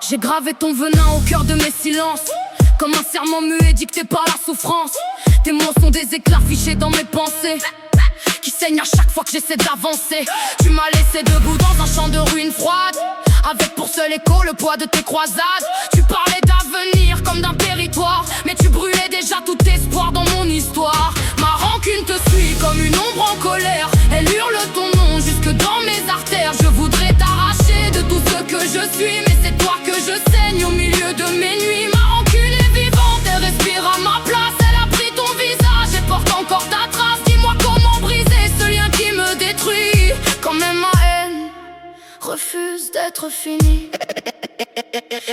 J'ai gravé ton venin au cœur de mes silences, comme un serment muet dicté par la souffrance. Tes mots sont des éclats fichés dans mes pensées, qui saignent à chaque fois que j'essaie d'avancer. Tu m'as laissé debout dans un champ de ruines froides, avec pour seul écho le poids de tes croisades. Tu parlais d'avenir comme d'un territoire, mais tu brûlais déjà tout espoir dans mon histoire. Ma rancune te suit comme une ombre en colère, elle hurle ton nom jusque dans mes artères. Je voudrais t'arracher de tout ce que je suis, mais c'est toi que je saigne au milieu de mes nuits. Ma rancune est vivante, elle respire à ma place, elle a pris ton visage et porte encore ta trace. Dis-moi comment briser ce lien qui me détruit, quand même ma haine refuse d'être finie.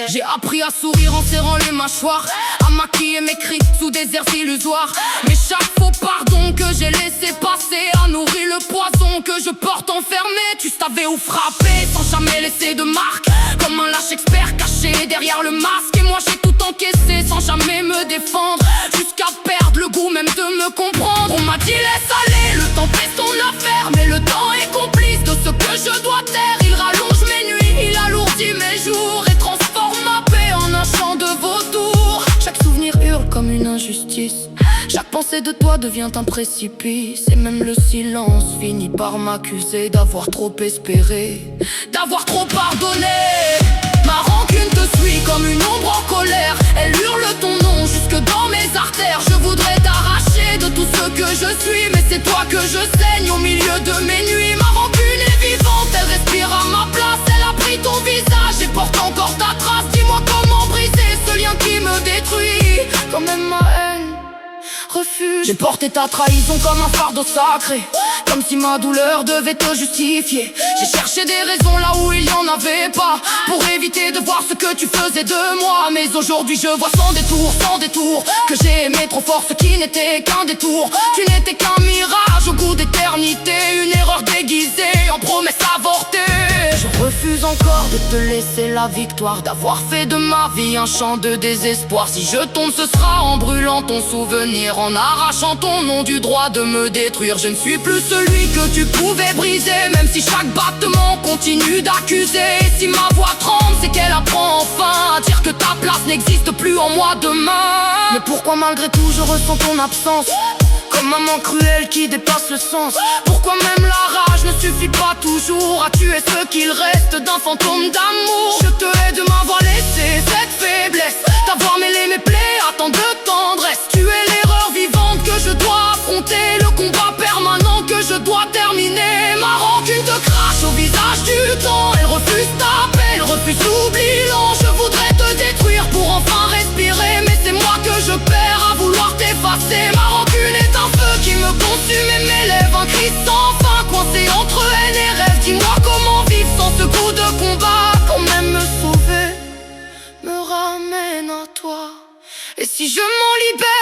J'ai appris à sourire en serrant les mâchoires, à maquiller mes cris sous des airs illusoires. Mais chaque faux pardon que j'ai laissé passer a nourri le poison que je porte enfermé. Tu savais où frapper sans jamais laisser de marque, comme un lâche expert caché derrière le masque. Et moi j'ai tout encaissé sans jamais me défendre, jusqu'à perdre le goût même de me comprendre. On m'a dit laisse aller, le temps fait son affaire, mais le temps est complice de ce que je dois taire. Il rallonge mes nuits, il alourdit mes jours et transforme ma paix en un champ de vautours. Chaque souvenir hurle comme une injustice, chaque pensée de toi devient un précipice. Et même le silence finit par m'accuser d'avoir trop espéré, d'avoir trop pardonné. Ma rancune te suit comme une ombre en colère, elle hurle ton nom jusque dans mes artères. Je voudrais t'arracher de tout ce que je suis, mais c'est toi que je saigne au milieu de mes nuits. Ma rancune est vivante, elle respire à ma place, elle a pris ton visage et porte encore ta trace. Dis-moi comment briser ce lien qui me détruit, quand même ma haine refuse. J'ai porté ta trahison comme un fardeau sacré, comme si ma douleur devait te justifier. J'ai cherché des raisons là où il n'y en avait pas, pour éviter de voir ce que tu faisais de moi. Mais aujourd'hui je vois sans détour, que j'ai aimé trop fort ce qui n'était qu'un détour. Tu n'étais qu'un mirage au goût d'éternité, une erreur déguisée en promesse avortée. Je refuse encore de te laisser la victoire, d'avoir fait de ma vie un champ de désespoir. Si je tombe ce sera en brûlant ton souvenir, en arrachant ton nom du droit de me détruire. Je ne suis plus celui que tu pouvais briser, même si chaque battement continue d'accuser. Et si ma voix tremble, c'est qu'elle apprend enfin à dire que ta place n'existe plus en moi demain. Mais pourquoi malgré tout je ressens ton absence, comme un manque cruel qui dépasse le sens? Pourquoi même la rage ne suffit pas toujours à tuer ce qu'il reste d'un fantôme d'amour? Je te hais de m'avoir laissé cette faiblesse, d'avoir mêlé mes plaies à tant de tendresse. Tu es l'erreur vivante que je dois affronter, le combat permanent que je dois terminer. Ma rancune te crache au visage du temps, elle refuse ta paix, elle refuse l'oubli lent. Je voudrais te détruire pour enfin respirer, mais c'est moi que je perds à vouloir t'effacer. Ma rancune est un feu qui me consume et m'élève un cri sans fin, coincé entre haine et rêve. Dis-moi comment vivre sans ce goût de combat, quand même me sauver me ramène à toi. Et si je m'en libère,